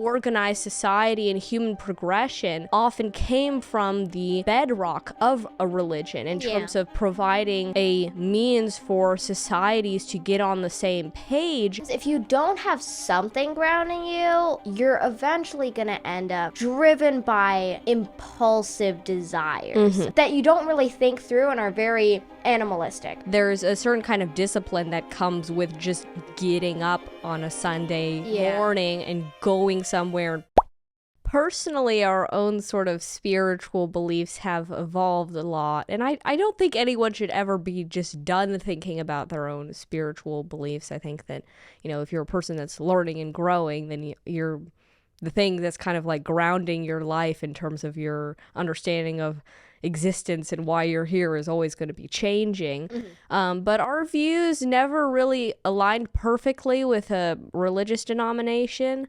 organized society and human progression often came from the bedrock of a religion in terms of providing a means for societies to get on the same page. If you don't have something grounding you, you're eventually going to end up driven by impulsive desires that you don't really think through and are very animalistic. There's a certain kind of discipline that comes with just getting up on a Sunday morning and going somewhere. Personally, our own sort of spiritual beliefs have evolved a lot, and I don't think anyone should ever be just done thinking about their own spiritual beliefs. I think that, if you're a person that's learning and growing, then you're the thing that's kind of like grounding your life in terms of your understanding of existence and why you're here is always going to be changing. But our views never really aligned perfectly with a religious denomination.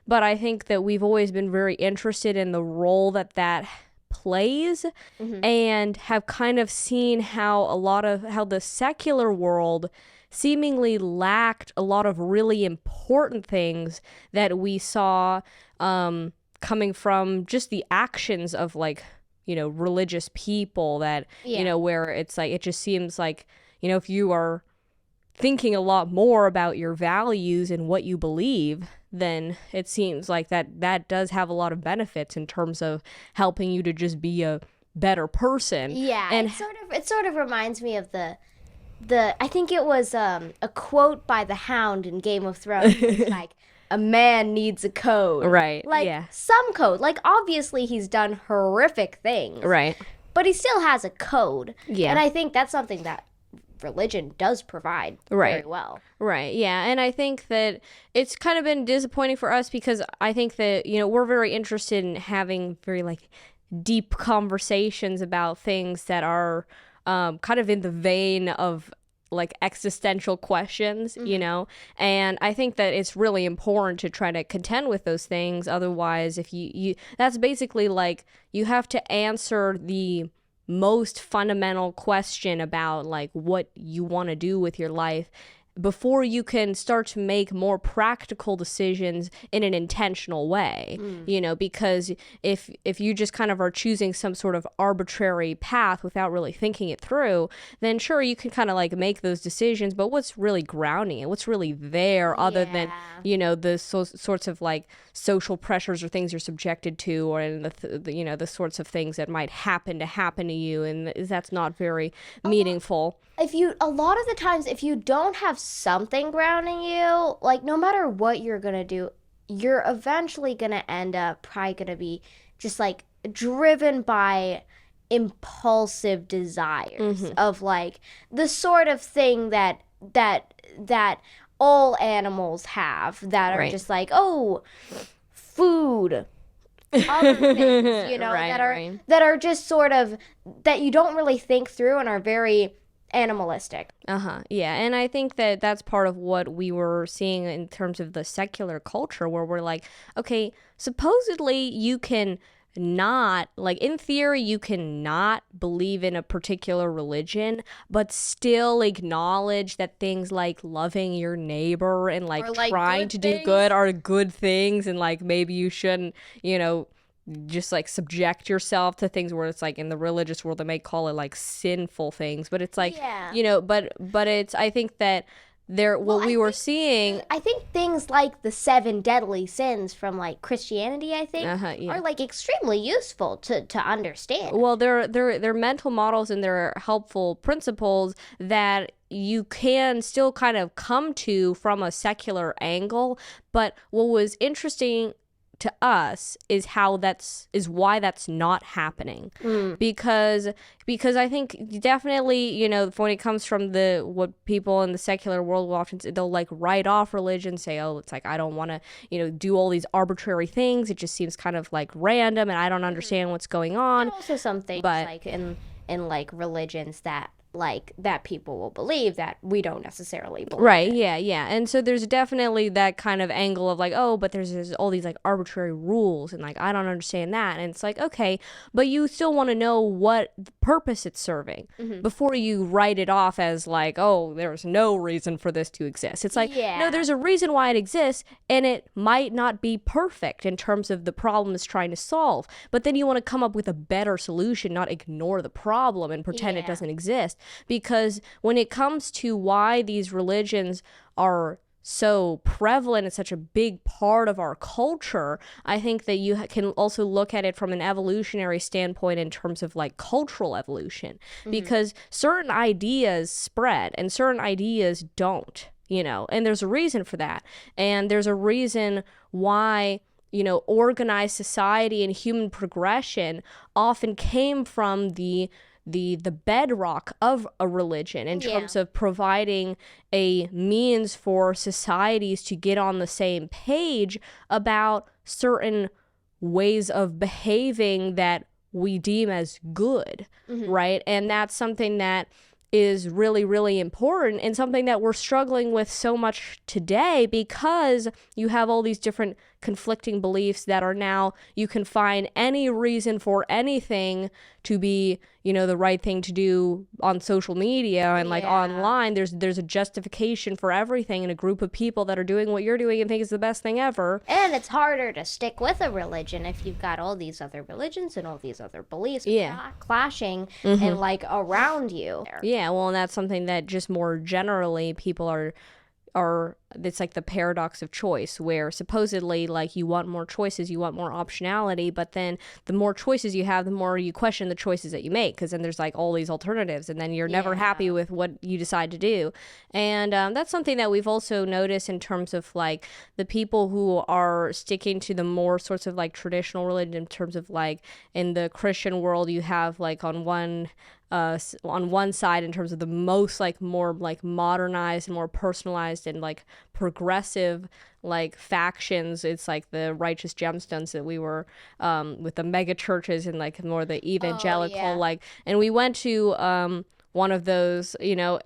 But I think that we've always been very interested in the role that plays and have kind of seen how the secular world seemingly lacked a lot of really important things that we saw coming from just the actions of religious people that, where it's like, it just seems like, if you are thinking a lot more about your values and what you believe, then it seems like that does have a lot of benefits in terms of helping you to just be a better person. Yeah, and it sort of reminds me of the I think it was a quote by the Hound in Game of Thrones. It's like, a man needs a code. Right. Some code. Obviously he's done horrific things. Right. But he still has a code. Yeah. And I think that's something that religion does provide very well. Right, yeah. And I think that it's kind of been disappointing for us because I think that, we're very interested in having very, deep conversations about things that are kind of in the vein of existential questions, and I think that it's really important to try to contend with those things. Otherwise, if you that's basically you have to answer the most fundamental question about what you want to do with your life before you can start to make more practical decisions in an intentional way, because if you just kind of are choosing some sort of arbitrary path without really thinking it through, then sure, you can kind of make those decisions, but what's really grounding it? What's really there other than, the sorts of social pressures or things you're subjected to, or the sorts of things that might happen to you, and that's not very meaningful. A lot of the times, if you don't have something grounding you, no matter what you're gonna do, you're eventually gonna end up probably gonna be just driven by impulsive desires of the sort of thing that all animals have that are just food, other things, that are just sort of that you don't really think through and are very animalistic. Yeah, and I think that that's part of what we were seeing in terms of the secular culture, where we're okay, supposedly you can not, in theory, you cannot believe in a particular religion, but still acknowledge that things like loving your neighbor and trying to do good are good things, and maybe you shouldn't, just subject yourself to things where it's in the religious world they may call it sinful things, but it's but it's, I think that we were seeing, I think things like the 7 deadly sins from Christianity, I think, are extremely useful to understand. Well, they're mental models and they're helpful principles that you can still kind of come to from a secular angle, but what was interesting to us is why that's not happening. Because I think definitely, when it comes from what people in the secular world will often, they'll write off religion, say, oh, it's I don't want to, do all these arbitrary things. It just seems kind of random and I don't understand what's going on. And also some things in religions that like that people will believe that we don't necessarily believe. Right, yeah. And so there's definitely that kind of angle of like, oh, but there's all these like arbitrary rules and like I don't understand that. And it's like, okay, but you still want to know what purpose it's serving before you write it off as like, oh, there's no reason for this to exist. It's like, no, there's a reason why it exists, and it might not be perfect in terms of the problem it's trying to solve. But then you want to come up with a better solution, not ignore the problem and pretend it doesn't exist. Because when it comes to why these religions are so prevalent and such a big part of our culture, I think that you can also look at it from an evolutionary standpoint in terms of like cultural evolution, because certain ideas spread and certain ideas don't, and there's a reason for that. And there's a reason why organized society and human progression often came from the bedrock of a religion in terms of providing a means for societies to get on the same page about certain ways of behaving that we deem as good, right? And that's something that is really, really important and something that we're struggling with so much today, because you have all these different conflicting beliefs that are now, you can find any reason for anything to be, the right thing to do on social media and like online. There's a justification for everything in a group of people that are doing what you're doing and think is the best thing ever. And it's harder to stick with a religion if you've got all these other religions and all these other beliefs clashing and like around you. Yeah, well, and that's something that just more generally people are it's like the paradox of choice, where supposedly like you want more choices, you want more optionality, but then the more choices you have, the more you question the choices that you make, because then there's like all these alternatives and then you're never happy with what you decide to do. And that's something that we've also noticed in terms of like the people who are sticking to the more sorts of like traditional religion, in terms of like in the Christian world, you have like on one side in terms of the most like more like modernized and more personalized and like progressive like factions. It's like the righteous gemstones that we were with the mega churches and like more the evangelical like, and we went to one of those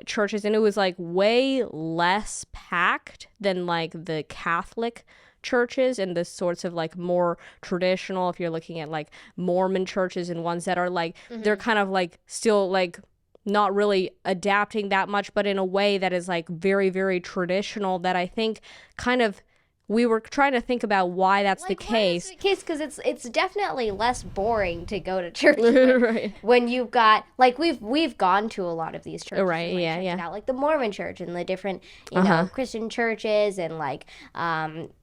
churches, and it was like way less packed than like the Catholic churches and the sorts of like more traditional, if you're looking at like Mormon churches and ones that are like they're kind of like still like not really adapting that much, but in a way that is like very, very traditional, that I think kind of we were trying to think about why that's like, the case. Because it's definitely less boring to go to church right. when you've got like we've gone to a lot of these churches, right? Yeah. Out, like the Mormon church and the different know Christian churches and like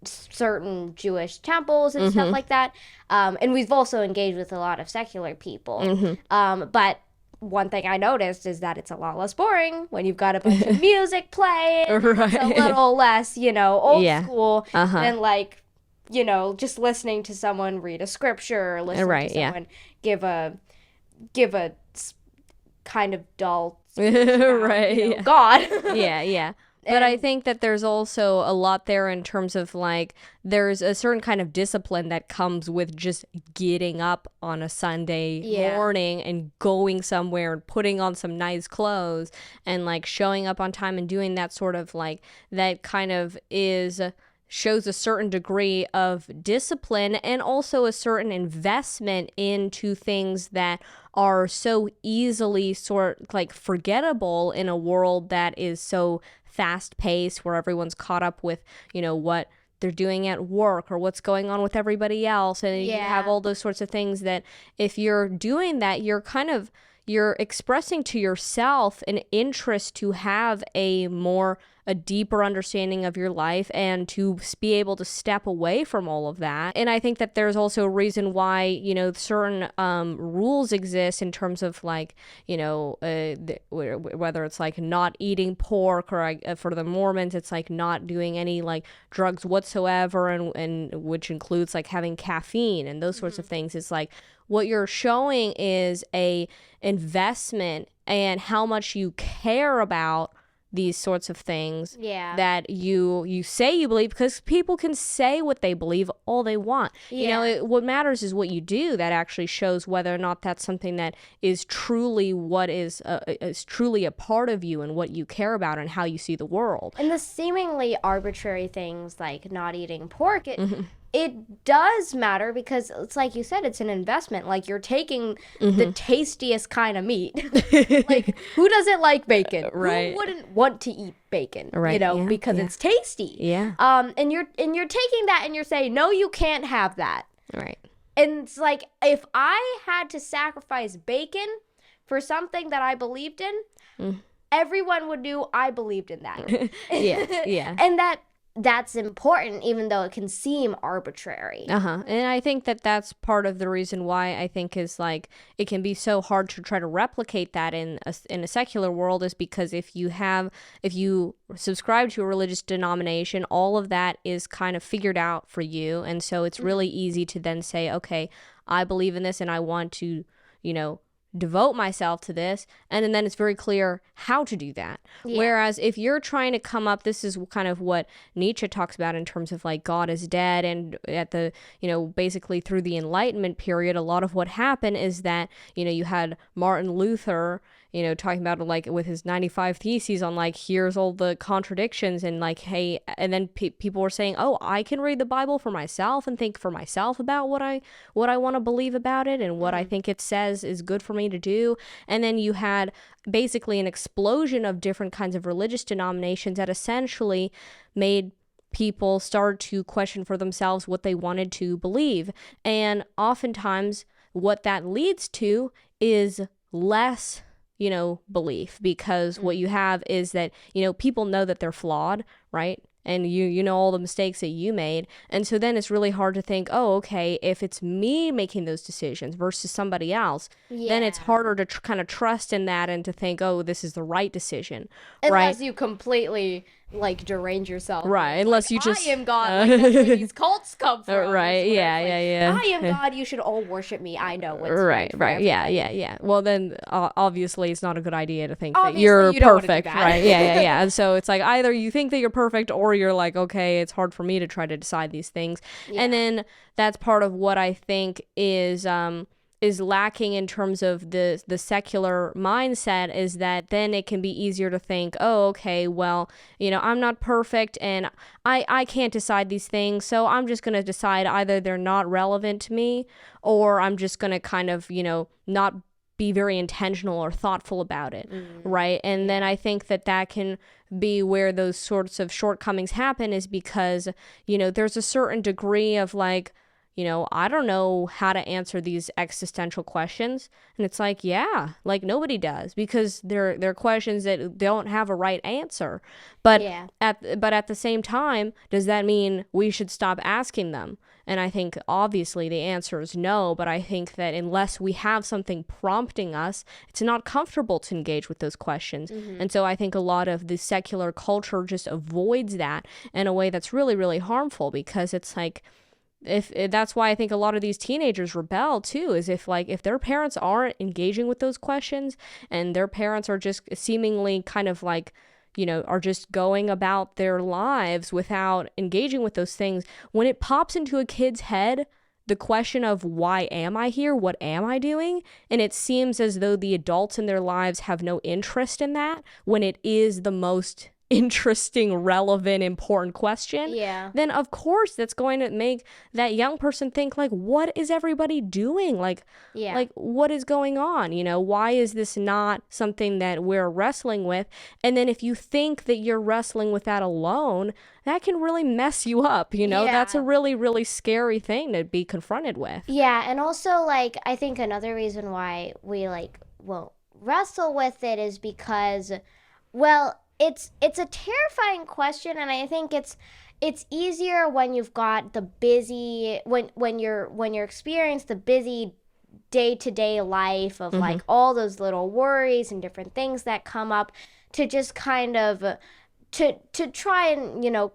certain Jewish temples and stuff like that. And we've also engaged with a lot of secular people. But one thing I noticed is that it's a lot less boring when you've got a bunch of music playing. Right. It's a little less, old school than like, just listening to someone read a scripture or listening to someone give a kind of dull right. God. yeah. But I think that there's also a lot there in terms of like there's a certain kind of discipline that comes with just getting up on a Sunday morning and going somewhere and putting on some nice clothes and like showing up on time and doing that sort of like that kind of shows a certain degree of discipline and also a certain investment into things that are so easily forgettable in a world that is so fast paced, where everyone's caught up with what they're doing at work or what's going on with everybody else, and you have all those sorts of things that if you're doing that, you're expressing to yourself an interest to have a deeper understanding of your life and to be able to step away from all of that. And I think that there's also a reason why, certain rules exist in terms of like, whether it's like not eating pork or for the Mormons, it's like not doing any like drugs whatsoever, and which includes like having caffeine and those sorts of things. It's like what you're showing is a investment and how much you care about these sorts of things Yeah. that you say you believe, because people can say what they believe all they want. What matters is what you do that actually shows whether or not that's something that is truly what is truly a part of you and what you care about and how you see the world. And the seemingly arbitrary things like not eating pork, it does matter, because it's like you said, it's an investment. Like, you're taking the tastiest kind of meat. Like, who doesn't like bacon? Right. Who wouldn't want to eat bacon? Right. Because it's tasty. Yeah. And you're taking that and you're saying, no, you can't have that. Right. And it's like, if I had to sacrifice bacon for something that I believed in, everyone would know I believed in that. Yeah. And that's important, even though it can seem arbitrary. And I think that that's part of the reason why I think is like it can be so hard to try to replicate that in a secular world, is because if you subscribe to a religious denomination, all of that is kind of figured out for you, and so it's really easy to then say, okay, I believe in this and I want to, devote myself to this, and then it's very clear how to do that. Whereas if you're trying to come up, this is kind of what Nietzsche talks about in terms of like God is dead, and at the basically through the Enlightenment period, a lot of what happened is that you had Martin Luther talking about like with his 95 Theses on like, here's all the contradictions, and like, hey, and then people were saying, oh, I can read the Bible for myself and think for myself about what I want to believe about it and what I think it says is good for me to do. And then you had basically an explosion of different kinds of religious denominations that essentially made people start to question for themselves what they wanted to believe. And oftentimes what that leads to is less belief, because what you have is that, people know that they're flawed, right? And you know all the mistakes that you made. And so then it's really hard to think, oh, okay, if it's me making those decisions versus somebody else, then it's harder to kind of trust in that and to think, oh, this is the right decision. Unless you completely like derange yourself. Right. Unless you just... I am God. Like, that's where these cults come from. Right. Yeah. I am God. You should all worship me. I know what's right. Yeah. Well, then obviously it's not a good idea to think that you're perfect. Right. Yeah. And so it's like either you think that you're perfect, or you're like, okay, it's hard for me to try to decide these things. Yeah. And then that's part of what I think is lacking in terms of the secular mindset, is that then it can be easier to think, oh, okay, well, I'm not perfect and I can't decide these things, so I'm just going to decide either they're not relevant to me, or I'm just going to kind of, not be very intentional or thoughtful about it, right? And then I think that can be where those sorts of shortcomings happen, is because, there's a certain degree of like, I don't know how to answer these existential questions. And it's like, yeah, like nobody does, because they're questions that don't have a right answer. But at the same time, does that mean we should stop asking them? And I think obviously the answer is no, but I think that unless we have something prompting us, it's not comfortable to engage with those questions. And so I think a lot of the secular culture just avoids that in a way that's really, really harmful, because it's like, if that's why I think a lot of these teenagers rebel too, is if their parents aren't engaging with those questions, and their parents are just seemingly kind of like, are just going about their lives without engaging with those things, when it pops into a kid's head, the question of why am I here? What am I doing? And it seems as though the adults in their lives have no interest in that, when it is the most interesting, relevant, important question, then of course that's going to make that young person think like, what is everybody doing? Like what is going on? Why is this not something that we're wrestling with? And then if you think that you're wrestling with that alone, that can really mess you up. That's a really, really scary thing to be confronted with. Yeah. And also, like, I think another reason why we won't wrestle with it is because, well, it's a terrifying question, and I think it's easier when you've got the busy when you're experiencing the busy day-to-day life of like all those little worries and different things that come up, to just kind of to try and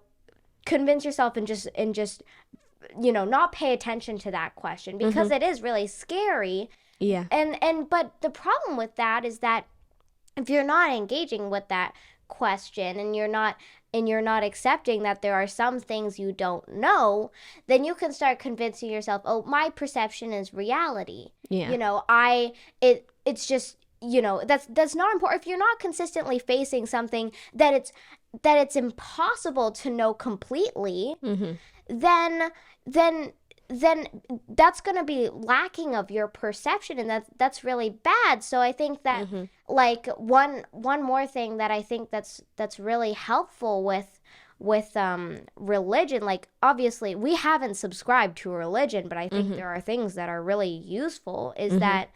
convince yourself and just not pay attention to that question, because it is really scary. Yeah. And but the problem with that is that if you're not engaging with that question and you're not accepting that there are some things you don't know, then you can start convincing yourself, oh, my perception is reality. Yeah. You know, it's just, you know, that's not important. If you're not consistently facing something that it's impossible to know completely, then that's going to be lacking of your perception, and that's really bad. So I think that like one more thing that I think that's really helpful with religion, like obviously we haven't subscribed to a religion, but I think there are things that are really useful, is that,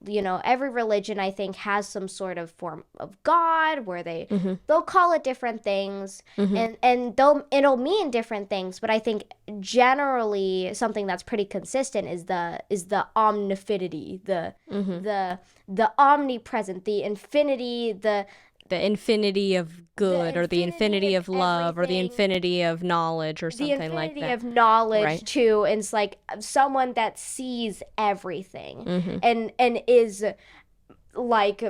you know, every religion I think has some sort of form of God where they'll call it different things, and it'll mean different things, but I think generally something that's pretty consistent is the omnifinity, the omnipresent, the infinity, the infinity of good, or the infinity of love, or the infinity of knowledge, or something like that. The infinity of knowledge, right? Too. And it's like someone that sees everything and is like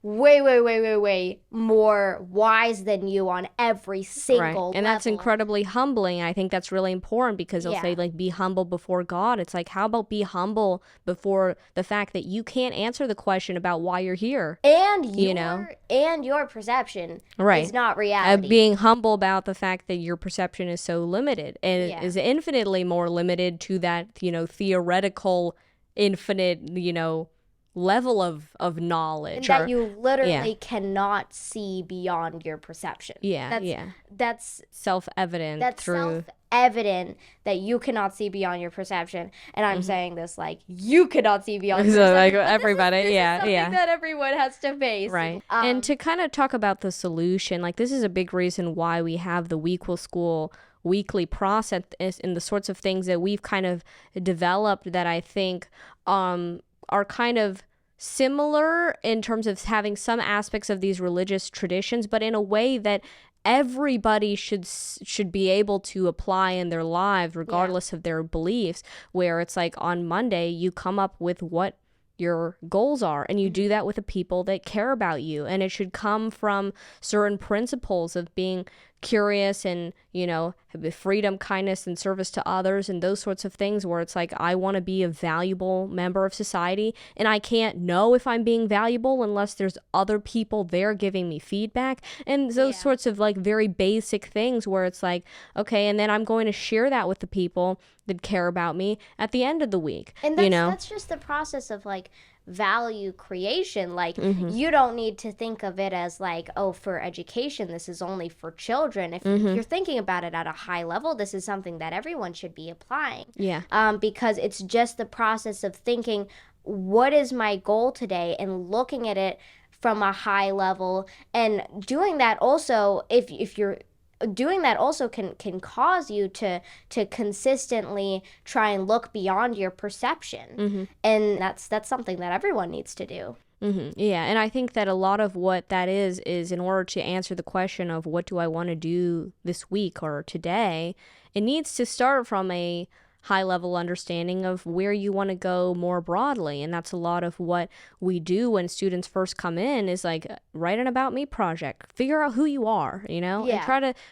way more wise than you on every single level. And that's incredibly humbling. I think that's really important, because they'll say, like, be humble before God. It's like, how about be humble before the fact that you can't answer the question about why you're here, and your perception is not reality. Being humble about the fact that your perception is so limited, and it is infinitely more limited to that, you know, theoretical infinite, you know, level of knowledge, and that you literally cannot see beyond your perception. That's self-evident. That's self-evident that you cannot see beyond your perception. And I'm saying this like you cannot see beyond your perception. Like everybody, this is something that everyone has to face. Right. And to kind of talk about the solution, like this is a big reason why we have the WEquil School weekly process, and the sorts of things that we've kind of developed that I think are kind of similar in terms of having some aspects of these religious traditions, but in a way that everybody should be able to apply in their lives, regardless of their beliefs, where it's like on Monday you come up with what your goals are, and you do that with the people that care about you, and it should come from certain principles of being curious and, you know, freedom, kindness, and service to others, and those sorts of things, where it's like, I want to be a valuable member of society, and I can't know if I'm being valuable unless there's other people there giving me feedback, and those sorts of like very basic things, where it's like, okay, and then I'm going to share that with the people that care about me at the end of the week. And that's just the process of like value creation. Like you don't need to think of it as like, oh, for education this is only for children. If you're thinking about it at a high level, this is something that everyone should be applying. Because it's just the process of thinking, what is my goal today, and looking at it from a high level, and doing that also, if you're doing that also can cause you to consistently try and look beyond your perception. And that's something that everyone needs to do. Yeah, and I think that a lot of what that is in order to answer the question of what do I want to do this week or today, it needs to start from a high-level understanding of where you want to go more broadly. And that's a lot of what we do when students first come in, is like, write an about me project, figure out who you are, you know, and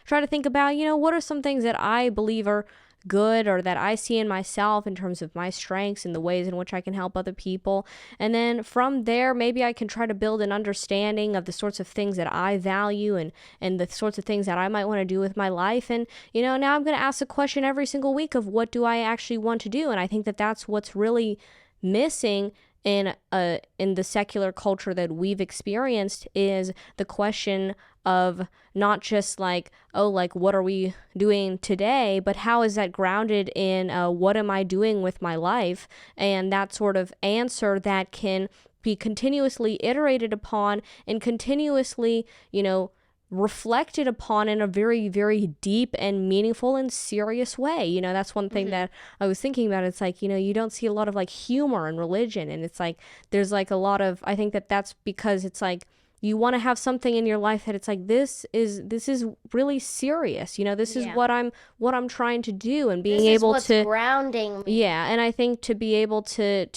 try to think about, you know, what are some things that I believe are good, or that I see in myself in terms of my strengths and the ways in which I can help other people. And then from there, maybe I can try to build an understanding of the sorts of things that I value, and the sorts of things that I might want to do with my life. And, you know, now I'm going to ask a question every single week of what do I actually want to do? And I think that that's what's really missing in the secular culture that we've experienced, is the question of not just like, oh, like, what are we doing today, but how is that grounded in what am I doing with my life? And that sort of answer that can be continuously iterated upon and continuously, you know, reflected upon in a very, very deep and meaningful and serious way. You know, that's one thing that I was thinking about. It's like, you know, you don't see a lot of like humor in religion, and it's like there's like a lot of, I think that that's because it's like you want to have something in your life that it's like, this is really serious, you know, this is what I'm trying to do, and being able to grounding me. And I think to be able to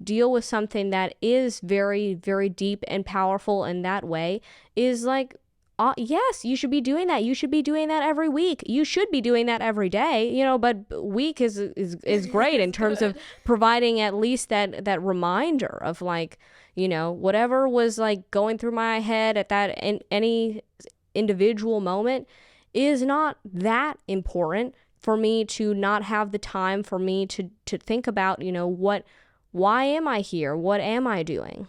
deal with something that is very, very deep and powerful in that way is like yes, you should be doing that. You should be doing that every week. You should be doing that every day, but week is great in terms of providing at least that reminder of like, whatever was like going through my head at that in any individual moment is not that important for me to not have the time for me to think about, why am I here? What am I doing?